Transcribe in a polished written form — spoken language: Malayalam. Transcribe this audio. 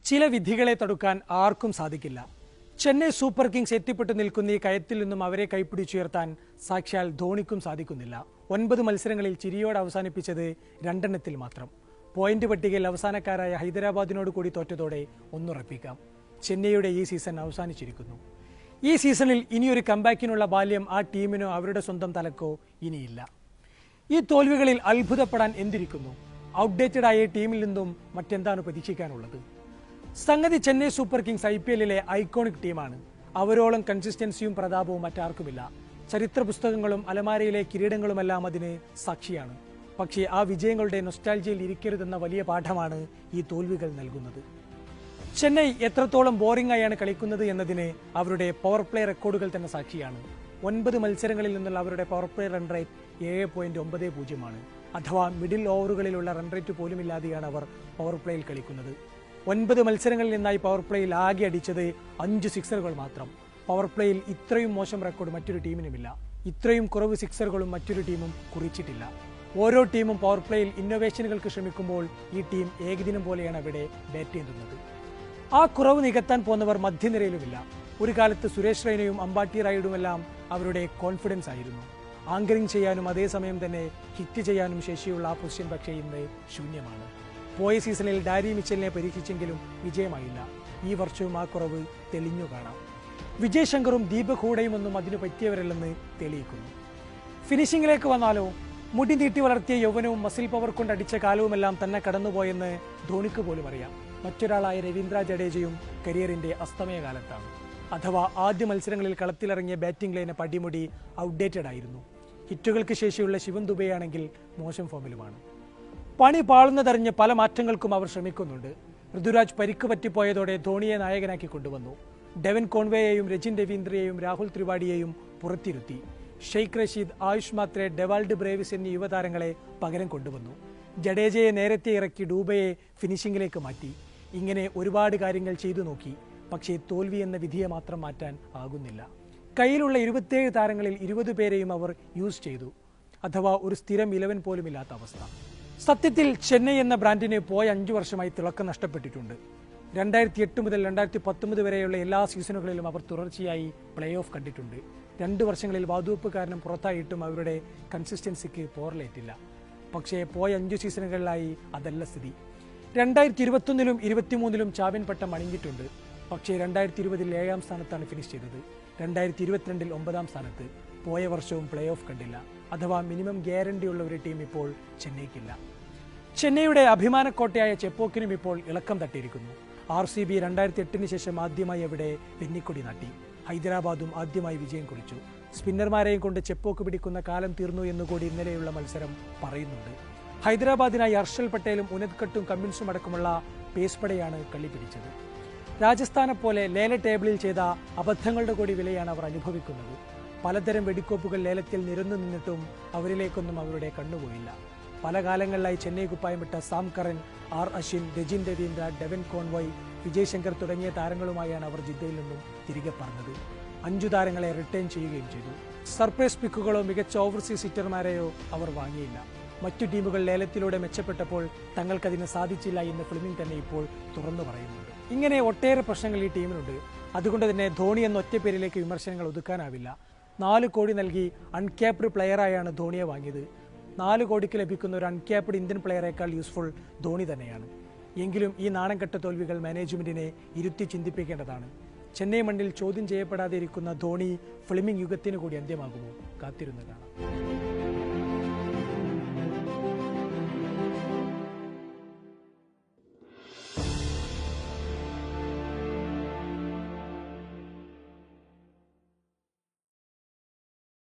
ചില വിധികളെ തടുക്കാൻ ആർക്കും സാധിക്കില്ല. ചെന്നൈ സൂപ്പർ കിങ്സ് എത്തിപ്പെട്ടു നിൽക്കുന്ന ഈ കയത്തിൽ നിന്നും അവരെ കൈപ്പിടിച്ചുയർത്താൻ സാക്ഷാൽ ധോണിക്കും സാധിക്കുന്നില്ല. 9 മത്സരങ്ങളിൽ ചിരിയോടെ അവസാനിപ്പിച്ചത് 2 എണ്ണത്തിൽ മാത്രം. പോയിന്റ് പട്ടികയിൽ അവസാനക്കാരായ ഹൈദരാബാദിനോട് കൂടി തോറ്റതോടെ ഒന്നുറപ്പിക്കാം, ചെന്നൈയുടെ ഈ സീസൺ അവസാനിച്ചിരിക്കുന്നു. ഈ സീസണിൽ ഇനിയൊരു കംബാക്കിനുള്ള ബാല്യം ആ ടീമിനോ അവരുടെ സ്വന്തം തലക്കോ ഇനിയില്ല. ഈ തോൽവികളിൽ അത്ഭുതപ്പെടാൻ എന്തിരിക്കുന്നു? ഔട്ട്ഡേറ്റഡ് ആയ ടീമിൽ നിന്നും മറ്റെന്താണ് പ്രതീക്ഷിക്കാനുള്ളത്? സംഗതി ചെന്നൈ സൂപ്പർ കിങ്സ് IPLലെ ഐക്കോണിക് ടീമാണ്. അവരോളം കൺസിസ്റ്റൻസിയും പ്രതാപവും മറ്റാർക്കുമില്ല. ചരിത്ര പുസ്തകങ്ങളും അലമാരയിലെ കിരീടങ്ങളുമെല്ലാം അതിന് സാക്ഷിയാണ്. പക്ഷേ ആ വിജയങ്ങളുടെ നൊസ്റ്റാൾജിയയിൽ ഇരിക്കരുതെന്ന വലിയ പാഠമാണ് ഈ തോൽവികൾ നൽകുന്നത്. ചെന്നൈ എത്രത്തോളം ബോറിംഗ് ആയാണ് കളിക്കുന്നത് എന്നതിന് അവരുടെ പവർ പ്ലേ റെക്കോർഡുകൾ തന്നെ സാക്ഷിയാണ്. 9 മത്സരങ്ങളിൽ നിന്നുള്ള അവരുടെ പവർ പ്ലേ റൺ റേറ്റ് 7.90 അഥവാ മിഡിൽ ഓവറുകളിലുള്ള റൺ റേറ്റ് പോലുമില്ലാതെയാണ് അവർ പവർ പ്ലേയിൽ കളിക്കുന്നത്. 9 മത്സരങ്ങളിൽ നിന്നായി പവർ പ്ലേയിൽ ആകെ അടിച്ചത് 5 സിക്സറുകൾ മാത്രം. പവർ പ്ലേയിൽ ഇത്രയും മോശം റെക്കോർഡ് മറ്റൊരു ടീമിനുമില്ല. ഇത്രയും കുറവ് സിക്സറുകളും മറ്റൊരു ടീമും കുറിച്ചിട്ടില്ല. ഓരോ ടീമും പവർ പ്ലേയിൽ ഇന്നോവേഷനുകൾക്ക് ശ്രമിക്കുമ്പോൾ ഈ ടീം ഏകദിനം പോലെയാണ് അവിടെ ബാറ്റ് ചെയ്യുന്നത്. ആ കുറവ് നികത്താൻ പോന്നവർ മധ്യനിരയിലുമില്ല. ഒരു കാലത്ത് സുരേഷ് റെയ്നയും അമ്പാട്ടി റായിഡുമെല്ലാം അവരുടെ കോൺഫിഡൻസ് ആയിരുന്നു. ആങ്കറിംഗ് ചെയ്യാനും അതേസമയം തന്നെ ഹിറ്റ് ചെയ്യാനും ശേഷിയുള്ള ആ പൊസിഷൻ പക്ഷേ ഇന്ന് ശൂന്യമാണ്. പോയ സീസണിൽ ഡാരി മിച്ചലിനെ പരീക്ഷിച്ചെങ്കിലും വിജയമായില്ല. ഈ വർഷവും ആ കുറവ് തെളിഞ്ഞു കാണാം. വിജയ് ശങ്കറും ദീപക് ഹൂഡയും ഒന്നും അതിനു പറ്റിയവരല്ലെന്ന് തെളിയിക്കുന്നു. ഫിനിഷിംഗിലേക്ക് വന്നാലോ, മുടി നീട്ടി വളർത്തിയ യൗവനവും മസിൽ പവർ കൊണ്ട് അടിച്ച കാലവുമെല്ലാം തന്നെ കടന്നുപോയെന്ന് ധോണിക്ക് പോലും അറിയാം. മറ്റൊരാളായ രവീന്ദ്ര ജഡേജയും കരിയറിന്റെ അസ്തമയ കാലത്താണ്. അഥവാ ആദ്യ മത്സരങ്ങളിൽ കളത്തിലിറങ്ങിയ ബാറ്റിംഗ് ലൈന് പടിമുടി ഔട്ട്ഡേറ്റഡ് ആയിരുന്നു. ഹിറ്റുകൾക്ക് ശേഷിയുള്ള ശിവൻ ദുബെയാണെങ്കിൽ മോശം ഫോമിലുമാണ്. പണി പാളുന്നതറിഞ്ഞ് പല മാറ്റങ്ങൾക്കും അവർ ശ്രമിക്കുന്നുണ്ട്. ഋതുരാജ് പരിക്ക് പറ്റിപ്പോയതോടെ ധോണിയെ നായകനാക്കി കൊണ്ടുവന്നു. ഡെവൻ കോൺവേയെയും രജിൻ രവീന്ദ്രയെയും രാഹുൽ ത്രിപാഠിയെയും പുറത്തിരുത്തി. ഷെയ്ഖ് റഷീദ്, ആയുഷ് മാത്രെ, ഡെവാൾഡ് ബ്രേവിസ് എന്നീ യുവതാരങ്ങളെ പകരം കൊണ്ടുവന്നു. ജഡേജയെ നേരത്തെ ഇറക്കി ഡൂബയെ ഫിനിഷിംഗിലേക്ക് മാറ്റി. ഇങ്ങനെ ഒരുപാട് കാര്യങ്ങൾ ചെയ്തു നോക്കി. പക്ഷേ തോൽവി എന്ന വിധിയെ മാത്രം മാറ്റാൻ ആകുന്നില്ല. കയ്യിലുള്ള 27 താരങ്ങളിൽ 20 പേരെയും അവർ യൂസ് ചെയ്തു. അഥവാ ഒരു സ്ഥിരം 11 പോലും ഇല്ലാത്ത അവസ്ഥ. സത്യത്തിൽ ചെന്നൈ എന്ന ബ്രാൻഡിന് പോയ 5 വർഷമായി തിളക്കം നഷ്ടപ്പെട്ടിട്ടുണ്ട്. 2008 മുതൽ 2019 വരെയുള്ള എല്ലാ സീസണുകളിലും അവർ തുടർച്ചയായി പ്ലേ ഓഫ് കണ്ടിട്ടുണ്ട്. 2 വർഷങ്ങളിൽ വാതുവെപ്പ് കാരണം പുറത്തായിട്ടും അവരുടെ കൺസിസ്റ്റൻസിക്ക് പോറലേറ്റില്ല. പക്ഷേ പോയ 5 സീസണുകളിലായി അതല്ല സ്ഥിതി. 2021-ലും 2023-ലും ചാമ്പ്യൻ പട്ടം അണിഞ്ഞിട്ടുണ്ട്. പക്ഷേ 2020-ൽ 7ാം സ്ഥാനത്താണ് ഫിനിഷ് ചെയ്തത്. 2022-ൽ 9ാം സ്ഥാനത്ത്. പോയ വർഷവും പ്ലേ ഓഫ് കണ്ടില്ല. അഥവാ മിനിമം ഗ്യാരണ്ടി ഉള്ള ഒരു ടീം ഇപ്പോൾ ചെന്നൈക്കില്ല. ചെന്നൈയുടെ അഭിമാനക്കോട്ടയായ ചെപ്പോക്കിനും ഇപ്പോൾ ഇളക്കം തട്ടിയിരിക്കുന്നു. RCB 2008-ന് ശേഷം ആദ്യമായി അവിടെ വെന്നിക്കൊടി നാട്ടി. ഹൈദരാബാദും ആദ്യമായി വിജയം കുറിച്ചു. സ്പിന്നർമാരെയും കൊണ്ട് ചെപ്പോക്ക് പിടിക്കുന്ന കാലം തീർന്നു എന്നുകൂടി ഇന്നലെയുള്ള മത്സരം പറയുന്നുണ്ട്. ഹൈദരാബാദിനായി ഹർഷൽ പട്ടേലും ഉനത് കട്ടും കമ്മിൻസും അടക്കമുള്ള പേസ് പടയാണ് കളി പിടിച്ചത്. രാജസ്ഥാനെ പോലെ ലേല ടേബിളിൽ ചെയ്ത അബദ്ധങ്ങളുടെ കൂടി വിലയാണ് അവർ അനുഭവിക്കുന്നത്. പലതരം വെടിക്കോപ്പുകൾ ലേലത്തിൽ നിരന്നു നിന്നിട്ടും അവരിലേക്കൊന്നും അവരുടെ കണ്ണുപോയില്ല. പല കാലങ്ങളിലായി ചെന്നൈ കുപ്പായം വിട്ട Sam Curran, R Ashwin, Rachin Ravindra, Devon Conway, Vijay Shankar തുടങ്ങിയ താരങ്ങളുമായാണ് അവർ ജിദ്ദയിൽ നിന്നും തിരികെ പറഞ്ഞത്. 5 താരങ്ങളെ റിട്ടേൺ ചെയ്യുകയും ചെയ്തു. സർപ്രൈസ് പിക്കുകളോ മികച്ച ഓവർസീസ് ഹിറ്റർമാരെയോ അവർ വാങ്ങിയില്ല. മറ്റു ടീമുകൾ ലേലത്തിലൂടെ മെച്ചപ്പെട്ടപ്പോൾ തങ്ങൾക്കതിന് സാധിച്ചില്ല എന്ന് ഫ്ലെമിംഗ് തന്നെ ഇപ്പോൾ തുറന്നു പറയുന്നുണ്ട്. ഇങ്ങനെ ഒട്ടേറെ പ്രശ്നങ്ങൾ ഈ ടീമിനുണ്ട്. അതുകൊണ്ട് തന്നെ ധോണി എന്ന ഒറ്റപ്പേരിലേക്ക് വിമർശനങ്ങൾ ഒതുക്കാനാവില്ല. 4 കോടി നൽകി അൺക്യാപ്ഡ് പ്ലെയറായാണ് ധോണിയെ വാങ്ങിയത്. 4 കോടിക്ക് ലഭിക്കുന്ന ഒരു അൺക്യാപ്ഡ് ഇന്ത്യൻ പ്ലെയറേക്കാൾ യൂസ്ഫുൾ ധോണി തന്നെയാണ്. എങ്കിലും ഈ നാണംകെട്ട തോൽവികൾ മാനേജ്മെന്റിനെ ഇരുത്തി ചിന്തിപ്പിക്കേണ്ടതാണ്. ചെന്നൈ മണ്ണിൽ ചോദ്യം ചെയ്യപ്പെടാതെ ഇരിക്കുന്ന ധോണി ഫ്ലെമിംഗ് യുഗത്തിന് കൂടി അന്ത്യമാകുമോ? കാത്തിരുന്ന് കാണാം.